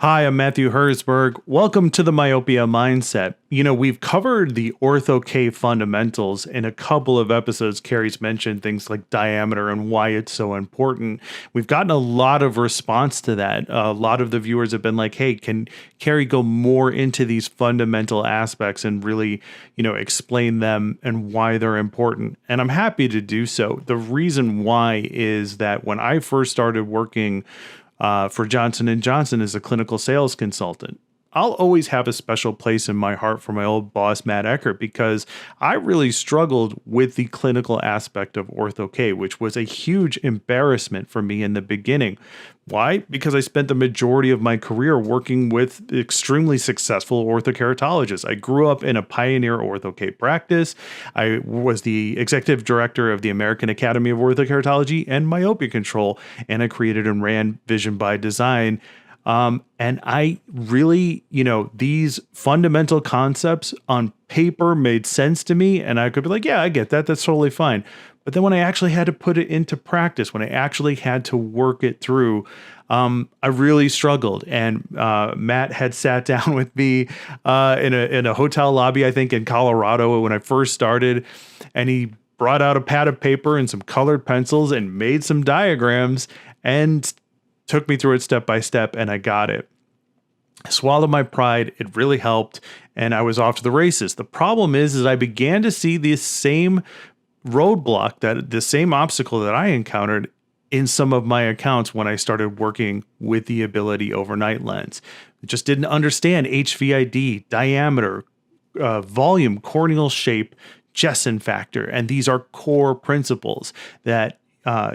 Hi, I'm Matthew Herzberg. Welcome to the Myopia Mindset. We've covered the Ortho-K fundamentals in a couple of episodes. Cary's mentioned things like diameter and why it's so important. We've gotten a lot of response to that. A lot of the viewers have been like, hey, can Cary go more into these fundamental aspects and really, explain them and why they're important? And I'm happy to do so. The reason why is that when I first started working for Johnson & Johnson as a clinical sales consultant, I'll always have a special place in my heart for my old boss, Matt Eckert, because I really struggled with the clinical aspect of Ortho-K, which was a huge embarrassment for me in the beginning. Why? Because I spent the majority of my career working with extremely successful orthokeratologists. I grew up in a pioneer Ortho-K practice. I was the executive director of the American Academy of Orthokeratology and Myopia Control, and I created and ran Vision by Design. And I really, these fundamental concepts on paper made sense to me, and I could be like, yeah, I get that. That's totally fine. But then when I actually had to put it into practice, when I actually had to work it through, I really struggled. And Matt had sat down with me in a hotel lobby, I think in Colorado when I first started, and he brought out a pad of paper and some colored pencils and made some diagrams and took me through it step by step, and I got it. I swallowed my pride. It really helped, and I was off to the races. The problem is I began to see the same roadblock, the same obstacle that I encountered in some of my accounts when I started working with the Ability Overnight Lens. I just didn't understand HVID, diameter, volume, corneal shape, Jessen factor, and these are core principles that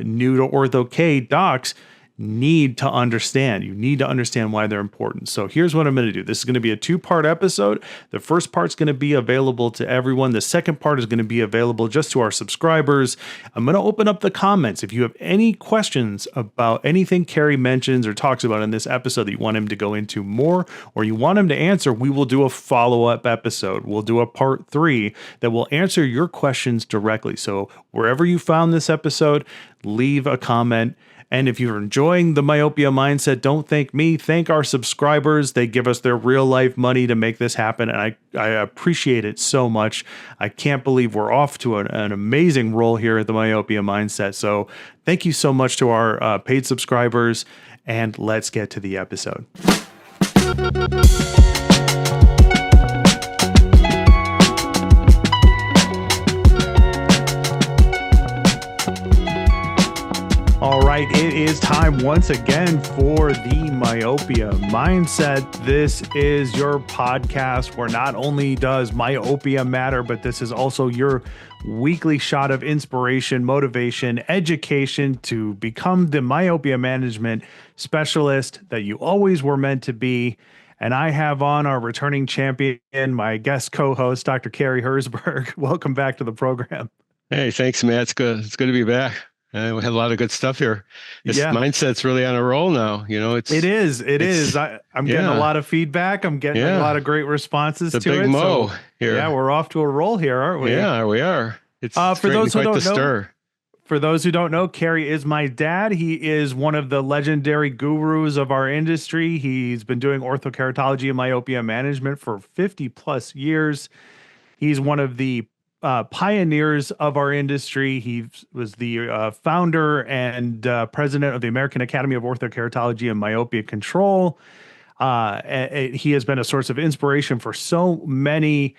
new to Ortho-K docs need to understand. You need to understand why they're important. So here's what I'm going to do. This is going to be a two-part episode. The first part's going to be available to everyone. The second part is going to be available just to our subscribers. I'm going to open up the comments. If you have any questions about anything Cary mentions or talks about in this episode that you want him to go into more, or you want him to answer, we will do a follow-up episode. We'll do a part 3 that will answer your questions directly. So wherever you found this episode, leave a comment. And if you're enjoying the Myopia Mindset, don't thank me, thank our subscribers. They give us their real life money to make this happen, and I appreciate it so much. I can't believe we're off to an amazing roll here at the Myopia Mindset. So thank you so much to our paid subscribers, and let's get to the episode. All right, it is time once again for the Myopia Mindset. This is your podcast where not only does myopia matter, but this is also your weekly shot of inspiration, motivation, education to become the myopia management specialist that you always were meant to be. And I have on our returning champion, my guest co-host, Dr. Cary Herzberg. Welcome back to the program. Hey, thanks, Matt. It's good to be back. We had a lot of good stuff here. This mindset's really on a roll now. It is. I'm getting a lot of feedback. I'm getting a lot of great responses to it. Big mo here. Yeah, we're off to a roll here, aren't we? Yeah, we are. It's for those who don't know, for those who don't know, Cary is my dad. He is one of the legendary gurus of our industry. He's been doing orthokeratology and myopia management for 50 plus years. He's one of the pioneers of our industry. He was the founder and president of the American Academy of Orthokeratology and Myopia Control. He has been a source of inspiration for so many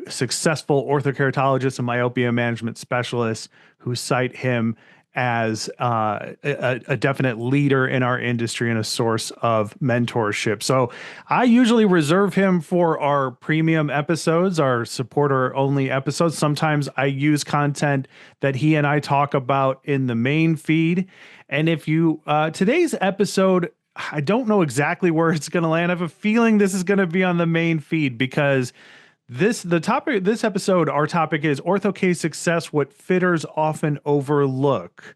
successful orthokeratologists and myopia management specialists who cite him as a definite leader in our industry and a source of mentorship. So I usually reserve him for our premium episodes, our supporter-only episodes. Sometimes I use content that he and I talk about in the main feed. And if you, today's episode, I don't know exactly where it's going to land. I have a feeling this is going to be on the main feed because this episode, our topic is Ortho-K success, what fitters often overlook.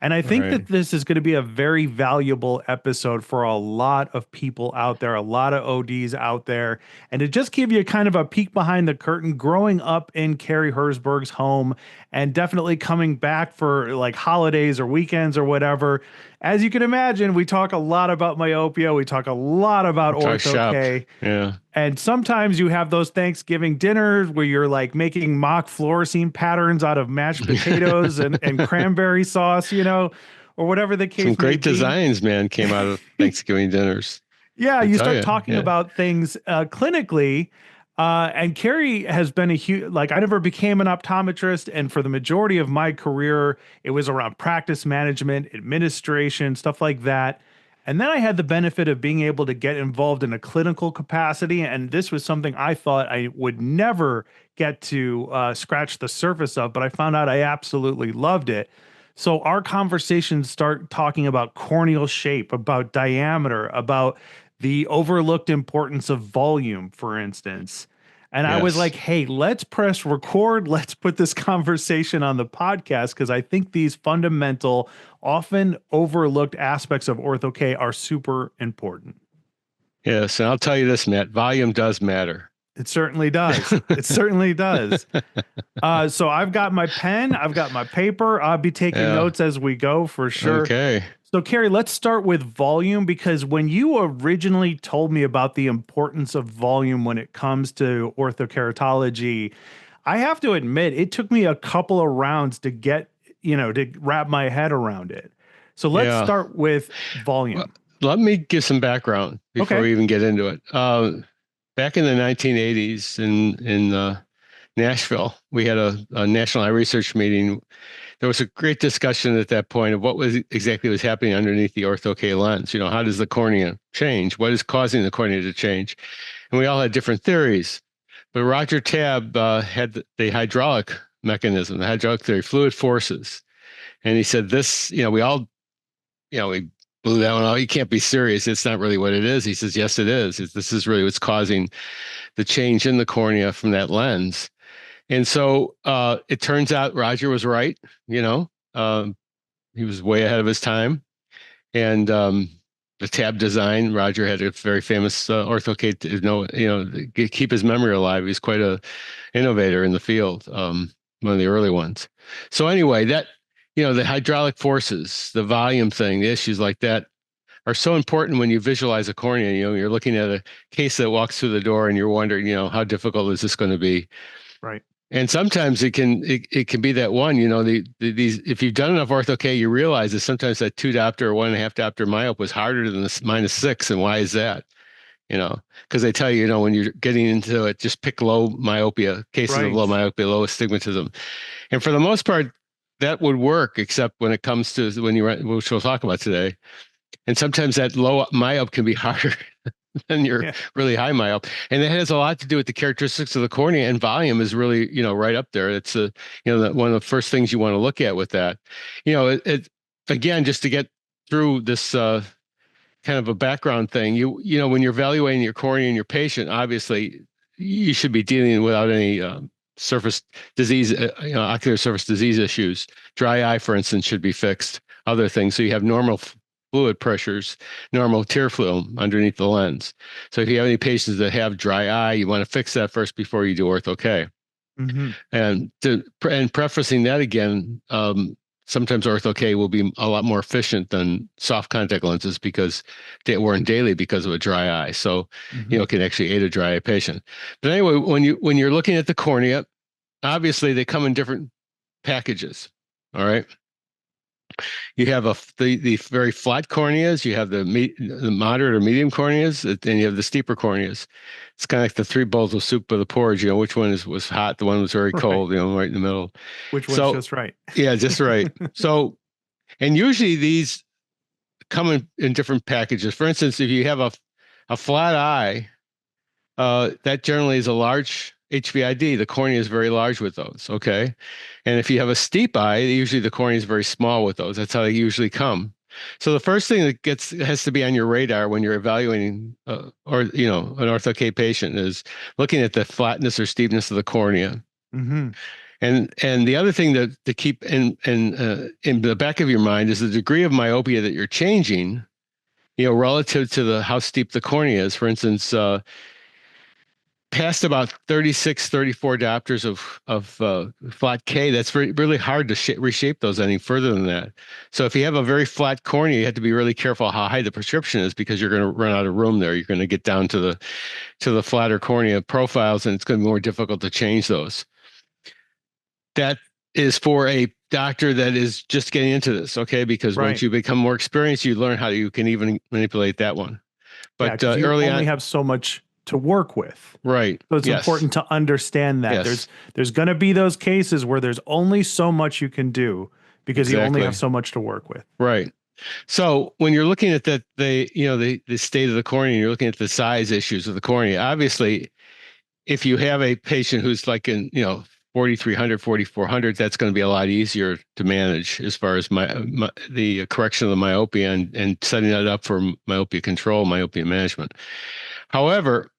And I think Right. that this is going to be a very valuable episode for a lot of people out there, a lot of ODs out there. And to just give you kind of a peek behind the curtain, growing up in Cary Herzberg's home and definitely coming back for like holidays or weekends or whatever. As you can imagine, we talk a lot about myopia. We talk a lot about Talk shop. Ortho-K. Yeah. And sometimes you have those Thanksgiving dinners where you're like making mock fluorescein patterns out of mashed potatoes and cranberry sauce, or whatever the Some case may great be. designs, man, came out of Thanksgiving dinners. Yeah, I you tell start you. talking Yeah. about things clinically. And Cary has been a huge, like, I never became an optometrist. And for the majority of my career, it was around practice management, administration, stuff like that. And then I had the benefit of being able to get involved in a clinical capacity. And this was something I thought I would never get to scratch the surface of, but I found out I absolutely loved it. So our conversations start talking about corneal shape, about diameter, about the overlooked importance of volume, for instance. And I was Yes. like, hey, let's press record. Let's put this conversation on the podcast because I think these fundamental, often overlooked aspects of Ortho-K are super important. Yes. And I'll tell you this, Matt, volume does matter. It certainly does. It certainly does. So I've got my pen, I've got my paper. I'll be taking Yeah. notes as we go for sure. Okay. So, Cary, let's start with volume because when you originally told me about the importance of volume when it comes to orthokeratology, I have to admit it took me a couple of rounds to get, to wrap my head around it. So let's Yeah. start with Well, volume. let me give some background before Okay. we even get into it. Back in the 1980s in Nashville, we had a national eye research meeting. There was a great discussion at that point of what was exactly was happening underneath the Ortho-K lens. How does the cornea change? What is causing the cornea to change? And we all had different theories. But Roger Tabb had the hydraulic mechanism, the hydraulic theory, fluid forces. And he said this, we all, we blew that one out. You can't be serious. It's not really what it is. He says, yes, it is. This is really what's causing the change in the cornea from that lens. And so it turns out Roger was right. He was way ahead of his time. And the tab design, Roger had a very famous Ortho-K, keep his memory alive. He's quite a innovator in the field, one of the early ones. So anyway, the hydraulic forces, the volume thing, the issues like that are so important when you visualize a cornea. You're looking at a case that walks through the door and you're wondering, how difficult is this going to be? Right. And sometimes it can be that one, these, if you've done enough Ortho-K, you realize that sometimes that 2 diopter or 1.5 diopter myope was harder than the -6. And why is that? Because they tell you, when you're getting into it, just pick low myopia, cases of Right. low myopia, low astigmatism. And for the most part, that would work, except when it comes to which we'll talk about today. And sometimes that low myope can be harder than your really high myope. And it has a lot to do with the characteristics of the cornea, and volume is really, right up there. It's one of the first things you want to look at with that. Again, just to get through this kind of a background thing, when you're evaluating your cornea in your patient, obviously you should be dealing without any surface disease, ocular surface disease issues. Dry eye, for instance, should be fixed. Other things, so you have normal fluid pressures, normal tear film underneath the lens. So if you have any patients that have dry eye, you want to fix that first before you do Ortho-K. Mm-hmm. And prefacing that again, sometimes Ortho-K will be a lot more efficient than soft contact lenses because they weren't daily because of a dry eye. So, it can actually aid a dry eye patient. But anyway, when you're looking at the cornea, obviously they come in different packages. All right. You have the very flat corneas, you have the moderate or medium corneas, and you have the steeper corneas. It's kind of like the three bowls of soup of the porridge. Which one was hot, the one was very cold, right in the middle. Which one's just right? Yeah, just right. So, and usually these come in different packages. For instance, if you have a flat eye, that generally is a large HVID. The cornea is very large with those, okay? And if you have a steep eye, usually the cornea is very small with those. That's how they usually come. So the first thing that has to be on your radar when you're evaluating an Ortho-K patient is looking at the flatness or steepness of the cornea. Mm-hmm. And the other thing that to keep in the back of your mind is the degree of myopia that you're changing, relative to how steep the cornea is. For instance, past about 36, 34 diopters of flat K, that's really hard to reshape those any further than that. So if you have a very flat cornea, you have to be really careful how high the prescription is, because you're going to run out of room there. You're going to get down to the flatter cornea profiles, and it's going to be more difficult to change those. That is for a doctor that is just getting into this, okay? Because once you become more experienced, you learn how you can even manipulate that one. But you early only on, have so much to work with. Right. So it's important to understand that. There's going to be those cases where there's only so much you can do because you only have so much to work with. Right. So when you're looking at that, the state of the cornea, you're looking at the size issues of the cornea. Obviously, if you have a patient who's like in, 4,300, 4,400, that's going to be a lot easier to manage as far as the correction of the myopia and setting that up for myopia control, myopia management. However,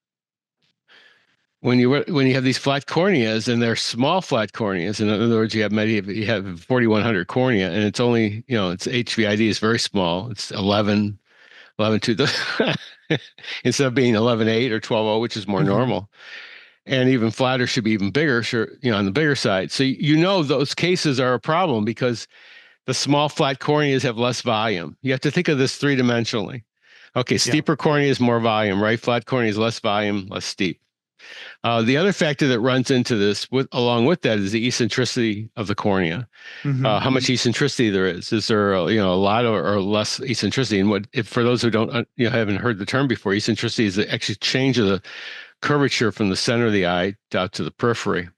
when you have these flat corneas, and they're small flat corneas, in other words, you have 4,100 cornea, and it's only, it's HVID is very small. It's 11 to the instead of being 11.8 or 12.0, which is more normal. And even flatter should be even bigger, sure, on the bigger side. So those cases are a problem because the small flat corneas have less volume. You have to think of this three-dimensionally. Okay, steeper cornea is more volume, right? Flat cornea is less volume, less steep. The other factor that runs into this, along with that, is the eccentricity of the cornea. How much eccentricity there is. Is there a lot or less eccentricity? And for those who don't haven't heard the term before, eccentricity is the actual change of the curvature from the center of the eye out to the periphery.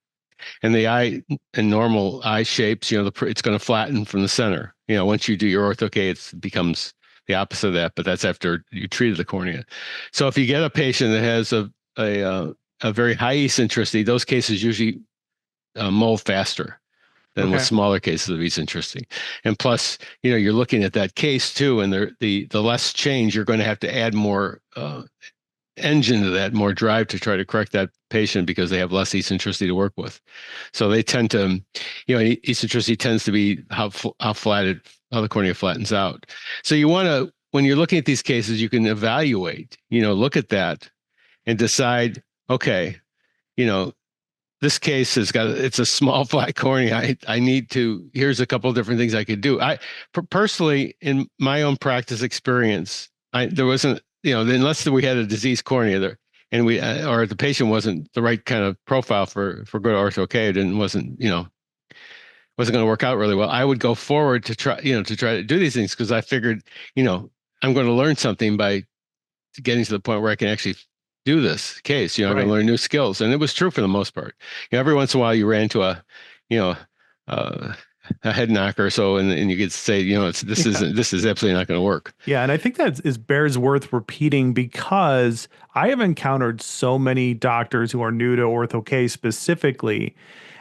And the eye, in normal eye shapes, it's going to flatten from the center. Once you do your Ortho-K, it becomes the opposite of that, but that's after you treated the cornea. So if you get a patient that has a very high eccentricity, those cases usually mold faster than with smaller cases of eccentricity. And plus, you're looking at that case too, and the less change, you're going to have to add more engine to that, more drive to try to correct that patient because they have less eccentricity to work with. So they tend to, eccentricity tends to be how the cornea flattens out. So you want to, when you're looking at these cases, you can evaluate, look at that and decide, okay, this case it's a small flat cornea. I need to, here's a couple of different things I could do. I personally, in my own practice experience, there wasn't, unless we had a diseased cornea there, and or the patient wasn't the right kind of profile for good Ortho-K, wasn't going to work out really well, I would go forward to try to do these things, because I figured, I'm going to learn something by getting to the point where I can actually do this case. I'm going to learn new skills. And it was true for the most part. Every once in a while you ran into a head knocker or so, and you could say, this is absolutely not going to work. Yeah, and I think that bears worth repeating, because I have encountered so many doctors who are new to Ortho-K specifically,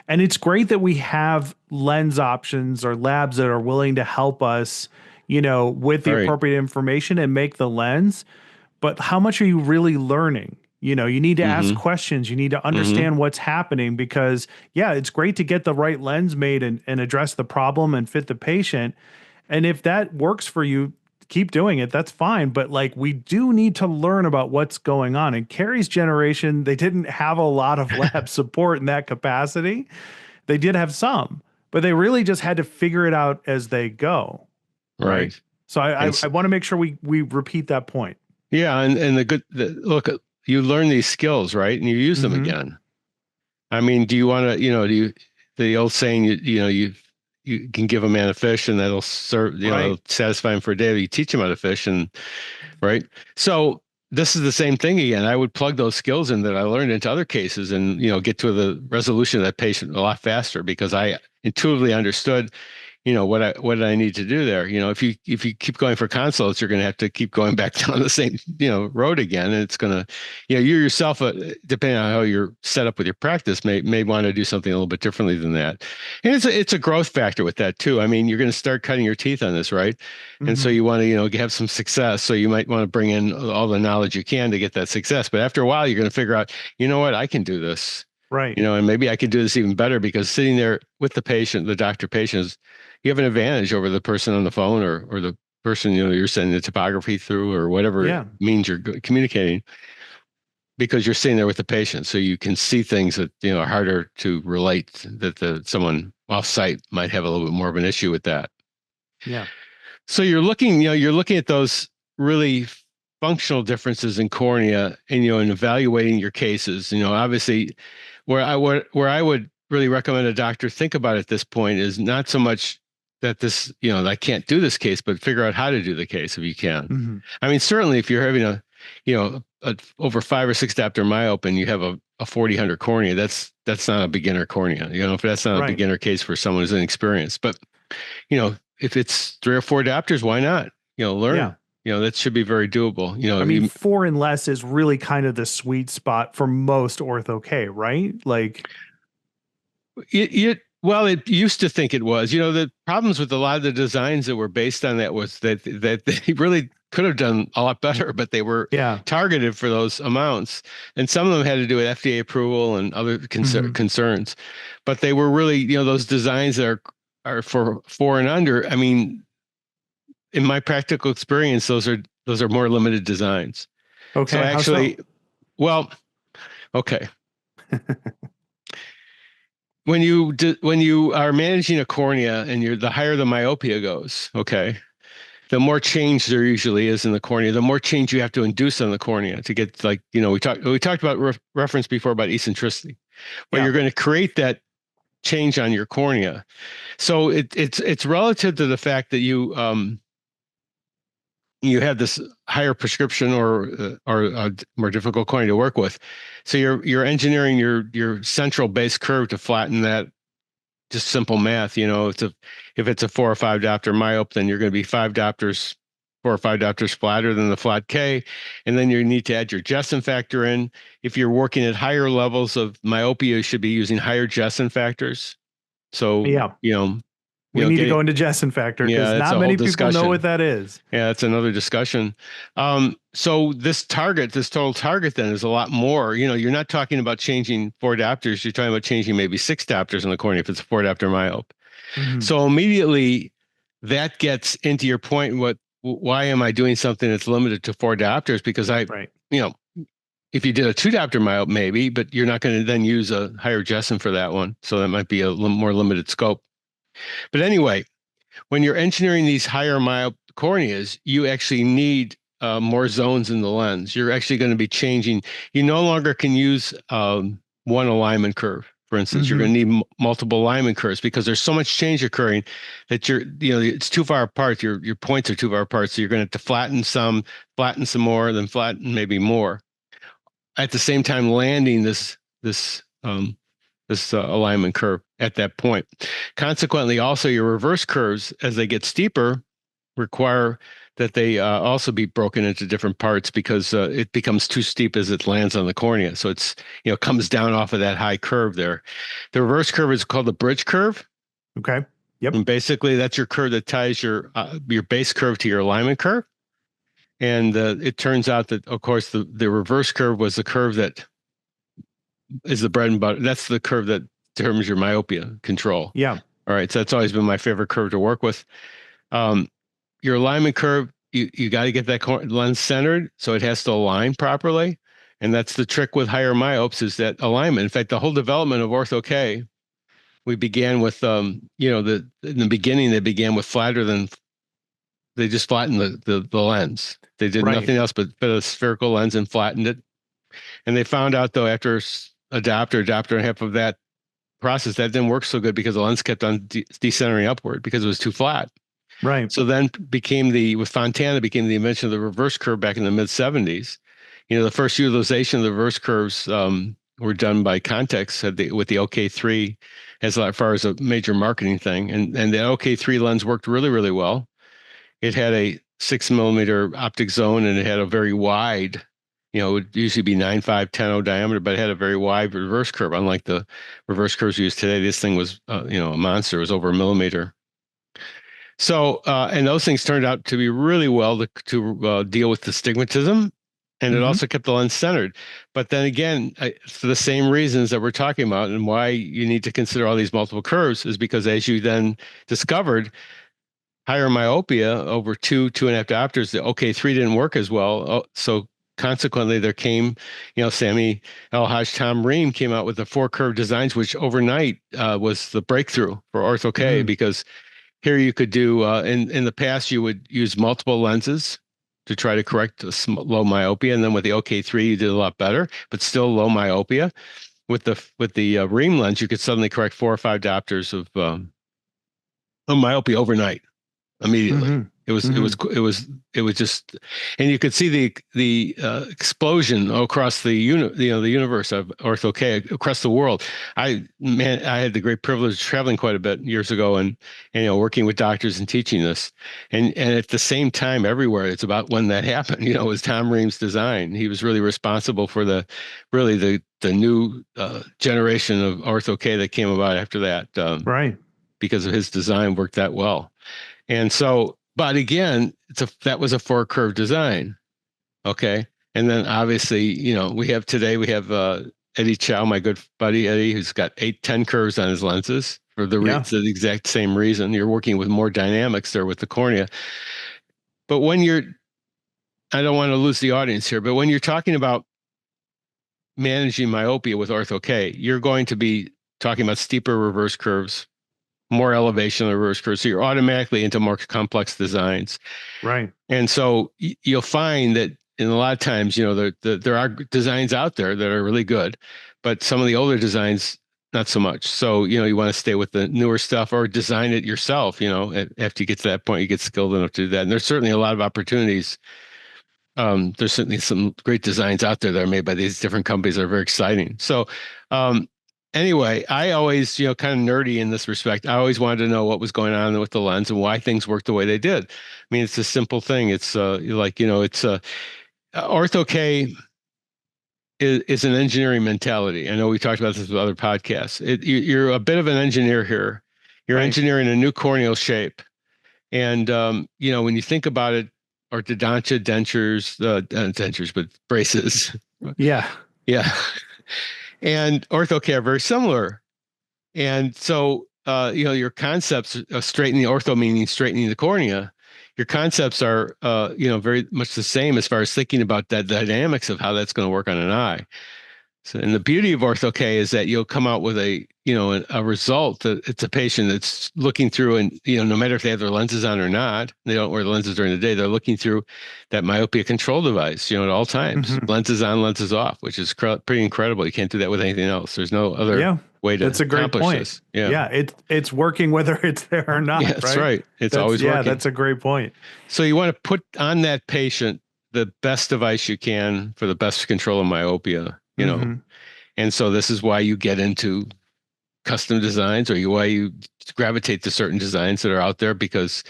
and it's great that we have lens options or labs that are willing to help us, with the appropriate information and make the lens. But how much are you really learning? You need to ask questions. You need to understand what's happening, because it's great to get the right lens made and address the problem and fit the patient. And if that works for you, keep doing it. That's fine. But we do need to learn about what's going on. In Cary's generation, they didn't have a lot of lab support in that capacity. They did have some, but they really just had to figure it out as they go. Right. So I want to make sure we repeat that point. Yeah. And look, you learn these skills, right? And you use them again. I mean, do you want to, the old saying, you can give a man a fish and that'll serve, it'll satisfy him for a day. You teach him how to fish, and right. So this is the same thing again. I would plug those skills in that I learned into other cases, and, get to the resolution of that patient a lot faster, because I intuitively understood, what I need to do there. If you keep going for consults, you're going to have to keep going back down the same, road again. And it's going to, you yourself, depending on how you're set up with your practice, may want to do something a little bit differently than that. And it's a growth factor with that too. I mean, you're going to start cutting your teeth on this, right? And so you want to, have some success. So you might want to bring in all the knowledge you can to get that success. But after a while, you're going to figure out, what, I can do this. Right. And maybe I could do this even better because sitting there with the patient, the doctor patient, you have an advantage over the person on the phone or the person, you're sending the topography through or whatever Yeah. means you're communicating because you're sitting there with the patient. So you can see things that, are harder to relate that someone off site might have a little bit more of an issue with that. Yeah. So you're looking at those really functional differences in cornea and evaluating your cases. Obviously where I would really recommend a doctor think about at this point is not so much that I can't do this case, but figure out how to do the case if you can. Hmm. I mean, certainly if you're having a over 5 or 6 diopter myope and you have a 40/100 cornea, that's not a beginner cornea. If that's not a Right. beginner case for someone who's inexperienced, but if it's 3 or 4 diopters, why not? Learn. Yeah. That should be very doable. I mean, 4 and less is really kind of the sweet spot for most Ortho-K, right? Like, well, it used to think it was. The problems with a lot of the designs that were based on that was that they really could have done a lot better, but they were yeah. targeted for those amounts. And some of them had to do with FDA approval and other concerns. But they were really, those designs that are for 4 and under. I mean, in my practical experience, those are more limited designs. Okay. So actually, well, okay. When you are managing a cornea and the higher the myopia goes, okay, the more change there usually is in the cornea, the more change you have to induce on the cornea to get we talked about reference before about eccentricity, but you're going to create that change on your cornea. So it's relative to the fact that you have this higher prescription or a more difficult cornea to work with. So you're engineering your central base curve to flatten that. Just simple math, if it's a 4 or 5 diopter myope, then you're going to be 5 diopters, 4 or 5 diopters flatter than the flat K, and then you need to add your Jessen factor in. If you're working at higher levels of myopia, you should be using higher Jessen factors. So we need to go into Jessen factor because not many people know what that is. Yeah, that's another discussion. So this total target then is a lot more. You're not talking about changing 4 diopters. You're talking about changing maybe 6 diopters in the cornea if it's a 4 diopter myope. So immediately that gets into your point. Why am I doing something that's limited to 4 diopters? Because if you did a 2 diopter myope, maybe, but you're not going to then use a higher Jessen for that one. So that might be a little more limited scope. But anyway, when you're engineering these higher myope corneas, you actually need more zones in the lens. You're actually going to be changing. You no longer can use one alignment curve. For instance, you're going to need multiple alignment curves because there's so much change occurring that it's too far apart. Your points are too far apart. So you're going to have to flatten some more, then flatten maybe more. At the same time, landing this alignment curve at that point. Consequently, also your reverse curves, as they get steeper, require that they also be broken into different parts because it becomes too steep as it lands on the cornea. So it's comes down off of that high curve there. The reverse curve is called the bridge curve. Okay. Yep. And basically, that's your curve that ties your base curve to your alignment curve. And it turns out that, of course, the reverse curve was the curve that is the bread and butter. That's the curve that determines your myopia control. Yeah. All right. So that's always been my favorite curve to work with. Your alignment curve, you got to get that lens centered, so it has to align properly. And that's the trick with higher myopes is that alignment. In fact, the whole development of Ortho-K, we began with, in the beginning, they began with they just flattened the lens. They did nothing else but fit a spherical lens and flattened it. And they found out, though, after a diopter and a half of that process, that didn't work so good because the lens kept on decentering upward because it was too flat. Right. So then with Fontana became the invention of the reverse curve back in the mid 70s. The first utilization of the reverse curves were done by Context with the OK3 as far as a major marketing thing. And the OK3 lens worked really, really well. It had a 6 millimeter optic zone and it had a very wide, it would usually be 9.5, 10.0 diameter, but it had a very wide reverse curve. Unlike the reverse curves used today, this thing was, a monster. It was over 1 millimeter. So, and those things turned out to be really well to deal with the stigmatism And it Hmm. also kept the lens centered. But then again, for the same reasons that we're talking about and why you need to consider all these multiple curves is because as you then discovered, higher myopia over 2.5 diopters, the OK3 didn't work as well. So consequently, there came, Sammy El-Haj Tom Ream came out with the four curve designs, which overnight was the breakthrough for Ortho-K Mm. because here you could do, in the past, you would use multiple lenses to try to correct low myopia. And then with the OK3, you did a lot better, but still low myopia. With the Ream lens, you could suddenly correct 4 or 5 diopters of myopia overnight immediately. Hmm. It was it Hmm. was it was it was just, and you could see the explosion across the universe of Ortho-K across the world. I had the great privilege of traveling quite a bit years ago and working with doctors and teaching this, and at the same time everywhere it's about when that happened. It was Tom Ream's design. He was really responsible for the new generation of Ortho-K that came about after that, Right. because of his design worked that well. And so, but again, that was a four curve design. Okay. And then obviously, we have Eddie Chow, my good buddy Eddie, who's got 8, 10 curves on his lenses for Yeah. the exact same reason. You're working with more dynamics there with the cornea. But I don't want to lose the audience here, but when you're talking about managing myopia with Ortho-K, you're going to be talking about steeper reverse curves, more elevation of the reverse curves. So you're automatically into more complex designs. Right. And so you'll find that in a lot of times, there are designs out there that are really good, but some of the older designs, not so much. So, you want to stay with the newer stuff or design it yourself, after you get to that point, you get skilled enough to do that. And there's certainly a lot of opportunities. There's certainly some great designs out there that are made by these different companies that are very exciting. So, um, anyway, I always, kind of nerdy in this respect. I always wanted to know what was going on with the lens and why things worked the way they did. I mean, it's a simple thing. It's it's Ortho-K is an engineering mentality. I know we talked about this with other podcasts. You're a bit of an engineer here. You're Right. engineering a new corneal shape. And when you think about it, orthodontia, dentures, but braces. Yeah. Yeah. And Ortho-K are very similar. And so, your concepts of straightening the ortho, meaning straightening the cornea, your concepts are, very much the same as far as thinking about the dynamics of how that's going to work on an eye. So, and the beauty of Ortho-K is that you'll come out with a result that it's a patient that's looking through, and no matter if they have their lenses on or not, they don't wear the lenses during the day. They're looking through that myopia control device, at all times, Hmm. lenses on, lenses off, which is pretty incredible. You can't do that with anything else. There's no other Yeah. way That's to a great accomplish point. this. Yeah, Yeah. It's working whether it's there or yeah, not. that's Right. right. It's That's, always yeah, working. that's a great point. So you want to put on that patient the best device you can for the best control of myopia. Hmm. And so this is why you get into custom designs, or why you gravitate to certain designs that are out there, because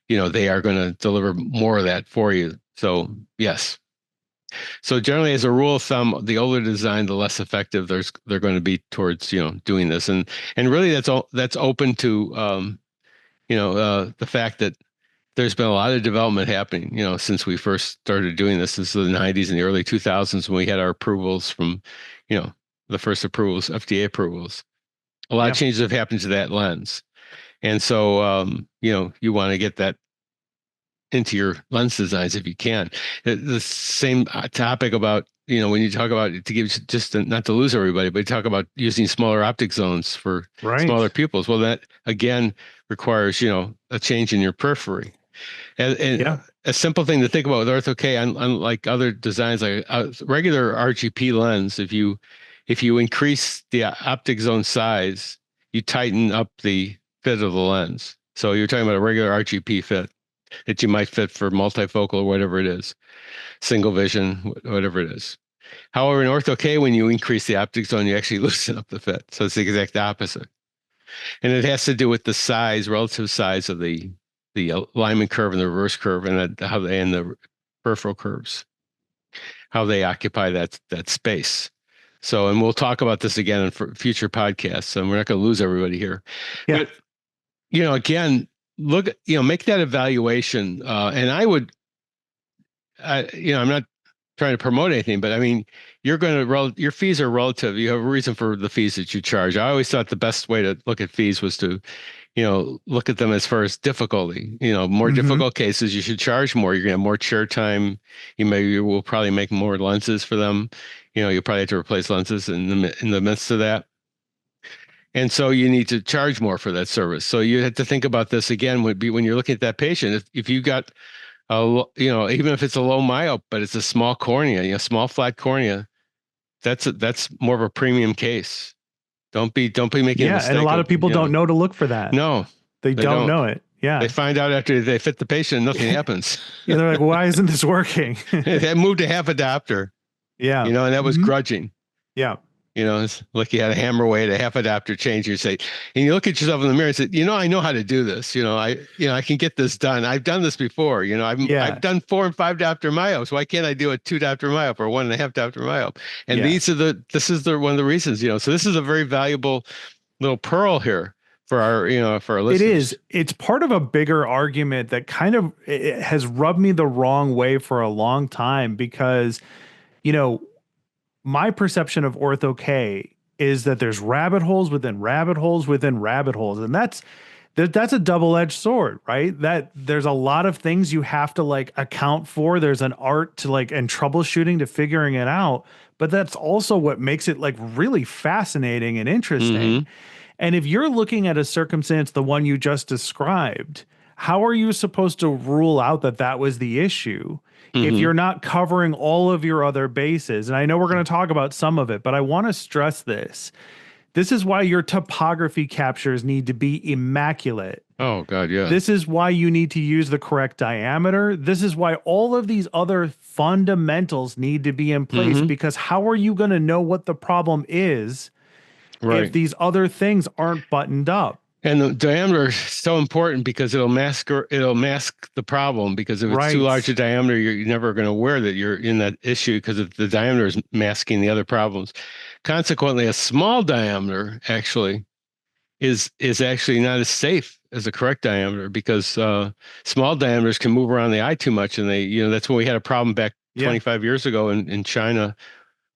they are going to deliver more of that for you. So yes. So generally, as a rule of thumb, the older design, the less effective they're going to be towards doing this. And really that's open to the fact that there's been a lot of development happening, since we first started doing this. This is the 90s and the early 2000s when we had our approvals from, you know, the first approvals, FDA approvals. A lot of Yeah. changes have happened to that lens. And so, you want to get that into your lens designs if you can. The same topic about, when you talk about, to give just not to lose everybody, but you talk about using smaller optic zones for Right. smaller pupils. Well, that again requires, a change in your periphery. And Yeah. a simple thing to think about with Ortho-K, unlike other designs, like a regular RGP lens, if you increase the optic zone size, you tighten up the fit of the lens. So you're talking about a regular RGP fit that you might fit for multifocal or whatever it is, single vision, whatever it is. However, in Ortho-K, when you increase the optic zone, you actually loosen up the fit. So it's the exact opposite. And it has to do with the size, relative size of the alignment curve and the reverse curve, and and the peripheral curves, how they occupy that space. So, and we'll talk about this again in future podcasts, and we're not going to lose everybody here. Yeah. But again, make that evaluation. And I'm not trying to promote anything, but I mean, your fees are relative. You have a reason for the fees that you charge. I always thought the best way to look at fees was to, look at them as far as difficulty. More Hmm. difficult cases, you should charge more. You're gonna have more chair time. You will probably make more lenses for them. You'll probably have to replace lenses in the midst of that. And so you need to charge more for that service. So you have to think about this again when you're looking at that patient. If you got even if it's a low myop, but it's a small cornea, small flat cornea, that's more of a premium case. Don't be making a Yeah, and a mistake lot of, of people don't know to look for that. no, They they don't don't. know it. They Yeah. find out after they fit the patient, nothing happens. Yeah, they're like, why isn't this working? They moved a half a diopter, Yeah. and that was Hmm. grudging. Yeah. It's like you had a hammer weight, a half a diopter change. You say, and you look at yourself in the mirror and say, I know how to do this. I can get this done. I've done this before. I've Yeah. done 4 and 5 diopter myopes. Why can't I do a 2 diopter myop or 1.5 diopter myop? And Yeah. this is one of the reasons. So this is a very valuable little pearl here for our It listeners. is. It's part of a bigger argument that kind of it has rubbed me the wrong way for a long time because, you know, my perception of Ortho-K is that there's rabbit holes within rabbit holes within rabbit holes. And that's a double-edged sword, right? That there's a lot of things you have to like account for. There's an art to like and troubleshooting to figuring it out. But that's also what makes it like really fascinating and interesting. Mm-hmm. And if you're looking at a circumstance, the one you just described, how are you supposed to rule out that that was the issue if Mm-hmm. you're not covering all of your other bases? And I know we're going to talk about some of it, but I want to stress this. This is why your topography captures need to be immaculate. Oh God, yeah. This is why you need to use the correct diameter. This is why all of these other fundamentals need to be in place Mm-hmm. because how are you going to know what the problem is if Right. these other things aren't buttoned up? And the diameter is so important because it'll mask the problem, because if it's too large Right. a diameter, you're never going to aware that you're in that issue because the diameter is masking the other problems. Consequently, a small diameter actually is actually not as safe as a correct diameter, because small diameters can move around the eye too much, and that's when we had a problem back Yeah. 25 years ago in China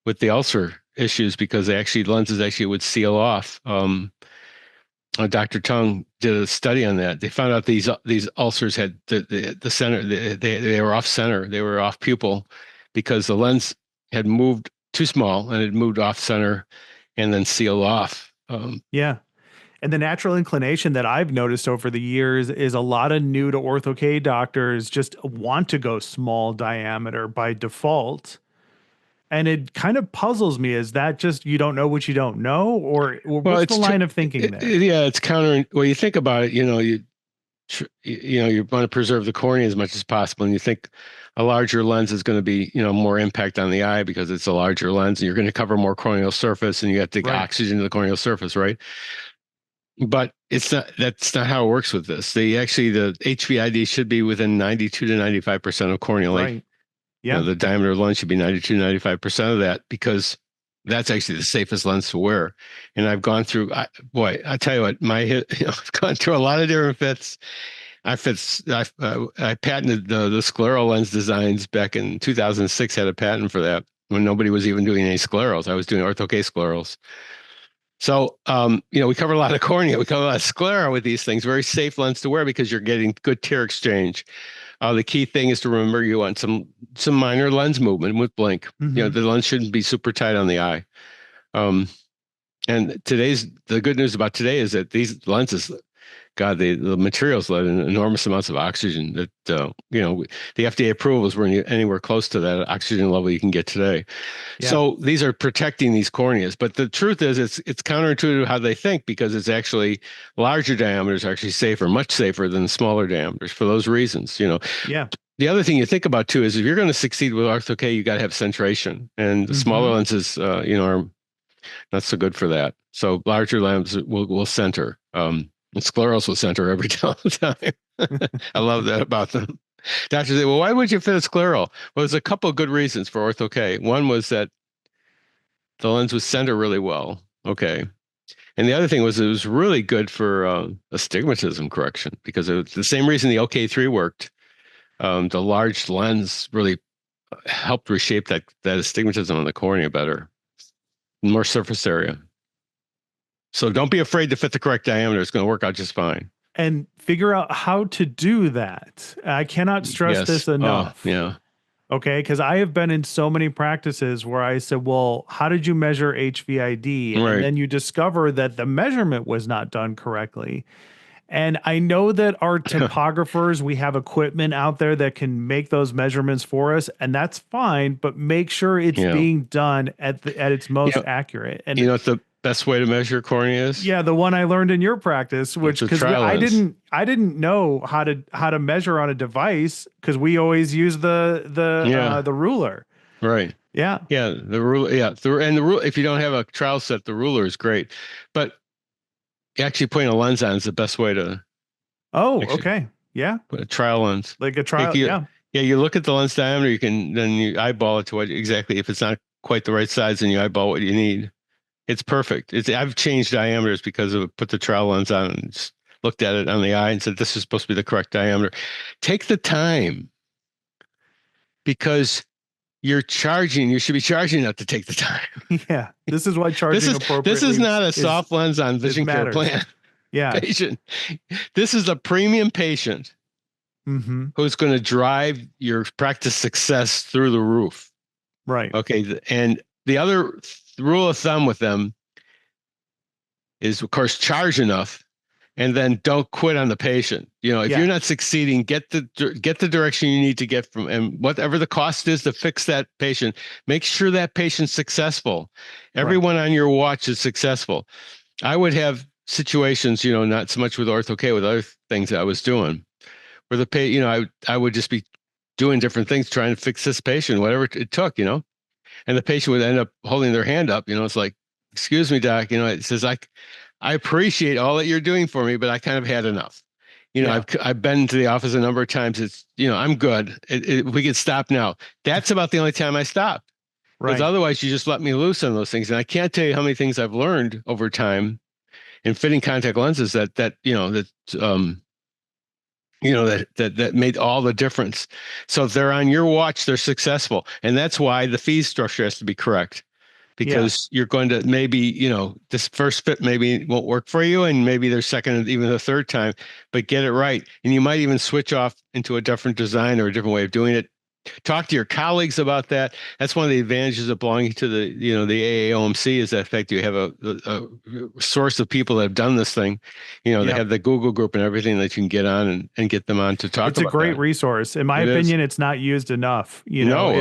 with the ulcer issues, because lenses actually would seal off. Dr. Tung did a study on that. They found out these ulcers had the center. They were off center. They were off pupil because the lens had moved too small and it moved off center and then sealed off. Yeah. And the natural inclination that I've noticed over the years is a lot of new to Ortho-K doctors just want to go small diameter by default. And it kind of puzzles me. Is that just you don't know what you don't know? Or Well, what's the line of thinking there? yeah, it's counter. Well, you think about it. You want to preserve the cornea as much as possible, and you think a larger lens is going to be more impact on the eye because it's a larger lens, and you're going to cover more corneal surface, and you have to get Right. oxygen to the corneal surface, right? But it's not. That's not how it works with this. The HVID should be within 92 to 95% of corneal length. Right. Yeah. The diameter of the lens should be 92 to 95% of that, because that's actually the safest lens to wear. And I've gone through, I tell you what, I've gone through a lot of different fits. I patented the scleral lens designs back in 2006. Had a patent for that when nobody was even doing any sclerals. I was doing Ortho-K sclerals. So, we cover a lot of cornea. We cover a lot of sclera with these things. Very safe lens to wear because you're getting good tear exchange. The key thing is to remember you want some minor lens movement with blink. Mhm. The lens shouldn't be super tight on the eye. And the good news about today is that these lenses, God, the materials let in enormous amounts of oxygen that, the FDA approvals were anywhere close to that oxygen level you can get today. Yeah. So these are protecting these corneas. But the truth is it's counterintuitive how they think, because it's actually larger diameters are actually safer, much safer than smaller diameters for those reasons. Yeah. The other thing you think about too is if you're going to succeed with Ortho-K, you got to have centration, and the smaller Mhm. lenses, are not so good for that. So larger lenses will center. And sclerals will center every time. I love that about them. Doctors say, well, why would you fit a scleral? Well, there's a couple of good reasons for Ortho-K. One was that the lens would center really well. Okay. And the other thing was it was really good for astigmatism correction, because it was the same reason the OK3 worked. The large lens really helped reshape that astigmatism on the cornea better, more surface area. So don't be afraid to fit the correct diameter. It's going to work out just fine. And figure out how to do that. I cannot stress Yes. this Oh, enough. yeah. Okay, because I have been in so many practices where I said, well, how did you measure HVID? And Right. then you discover that the measurement was not done correctly. And I know that our topographers, we have equipment out there that can make those measurements for us, and that's fine, but make sure it's Yeah. being done at its You most know, accurate. you And know what the best way to measure cornea is? yeah, the one I learned in your practice, It's which a because trial I lens. didn't know how to measure on a device because we always use Yeah. the ruler. Right. Yeah. Yeah. The ruler. Yeah. And the rule. If you don't have a trial set, the ruler is great, but actually putting a lens on is the best way to Oh, actually okay. Yeah. put a trial lens. Like a Like trial. you, Yeah. yeah, you look at the lens diameter, then you eyeball it to what exactly. If it's not quite the right size, then you eyeball what you need. It's perfect. I've changed diameters because of put the trial lens on and just looked at it on the eye and said this is supposed to be the correct diameter. Take the time because you should be charging not to take the time. Yeah. This is why This charging is this is appropriately not a is soft lens on it vision care matters. plan Yeah. patient. This is a premium patient Mm-hmm. who's going to drive your practice success through the roof. Right. Okay. And the other rule of thumb with them is, of course, charge enough and then don't quit on the patient. If Yeah. you're not succeeding, get the direction you need to get from, and whatever the cost is to fix that patient, make sure that patient's successful. Everyone on your watch is successful. I would have situations, not so much with Ortho-K, with other things that I was doing, where I would just be doing different things, trying to fix this patient, whatever it took, and the patient would end up holding their hand up. It's like, excuse me, doc. It says, I appreciate all that you're doing for me, but I kind of had enough. Yeah. I've been to the office a number of times. It's, I'm good. We could stop now. That's about the only time I stop. Because Right. otherwise you just let me loose on those things. And I can't tell you how many things I've learned over time in fitting contact lenses that made all the difference. So if they're on your watch, they're successful. And that's why the fee structure has to be correct. Because you're going to maybe, this first fit maybe won't work for you, and maybe their second and even the third time, but get it right. And you might even switch off into a different design or a different way of doing it. Talk to your colleagues about that. That's one of the advantages of belonging to the AAOMC is that fact you have a source of people that have done this thing. They have the Google group and everything that you can get on and get them on to talk It's a about great that. resource. In my It is. opinion, it's not used enough. No.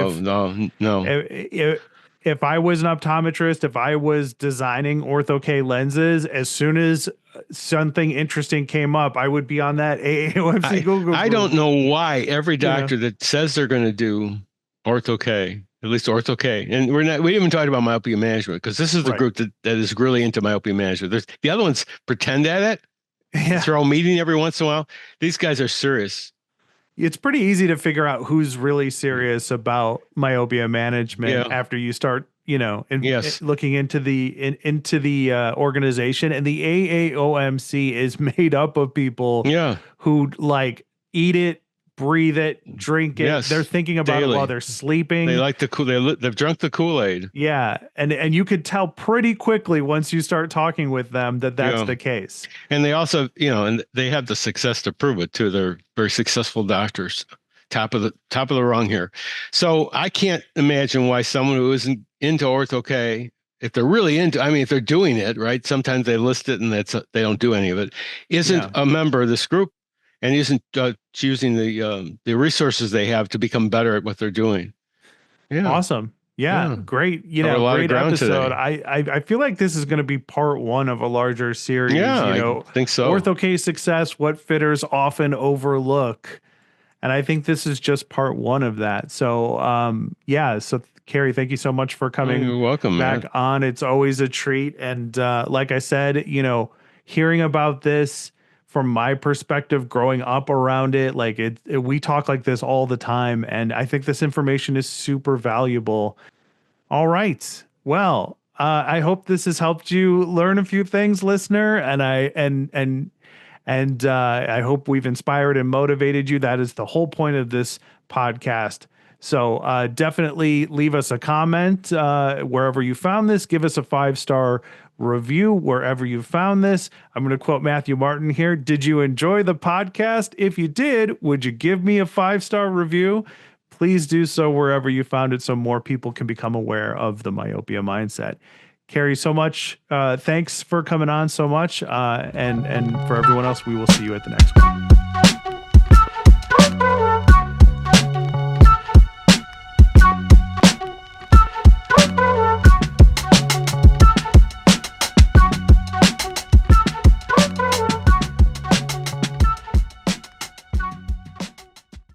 If I was an optometrist, if I was designing Ortho-K lenses, as soon as something interesting came up, I would be on that AAOMC Google group. I don't know why every doctor that says they're going to do Ortho-K, at least Ortho-K, and we haven't talked about myopia management because this is the group that is really into myopia management. The other ones pretend at it, throw a meeting every once in a while. These guys are serious. It's pretty easy to figure out who's really serious about myopia management after you start, looking into the organization. And the AAOMC is made up of people who like eat it, breathe it, drink it. Yes, they're thinking about it while they're sleeping. They like they've drunk the Kool-Aid. Yeah. And you could tell pretty quickly once you start talking with them that's the case. And they also, and they have the success to prove it too. They're very successful doctors, top of the rung here. So I can't imagine why someone who isn't into Ortho-K, if they're really into, if they're doing it, right? Sometimes they list it and they don't do any of it, isn't a member of this group and isn't using the resources they have to become better at what they're doing. Yeah. Awesome. Yeah. Great. Great episode. I feel like this is going to be part one of a larger series. Yeah, I think so. Ortho-K success, what fitters often overlook. And I think this is just part one of that. So, So Cary, thank you so much for coming You're welcome, back man. on. It's always a treat. And like I said, hearing about this from my perspective, growing up around it, like we talk like this all the time. And I think this information is super valuable. All right. Well, I hope this has helped you learn a few things, listener. And I hope we've inspired and motivated you. That is the whole point of this podcast. So definitely leave us a comment wherever you found this. Give us a 5-star review wherever you found this. I'm going to quote Matthew Martin here. Did you enjoy the podcast? If you did, would you give me a 5-star review? Please do so wherever you found it so more people can become aware of the myopia mindset. Cary, so much. Thanks for coming on so much. And for everyone else, we will see you at the next one.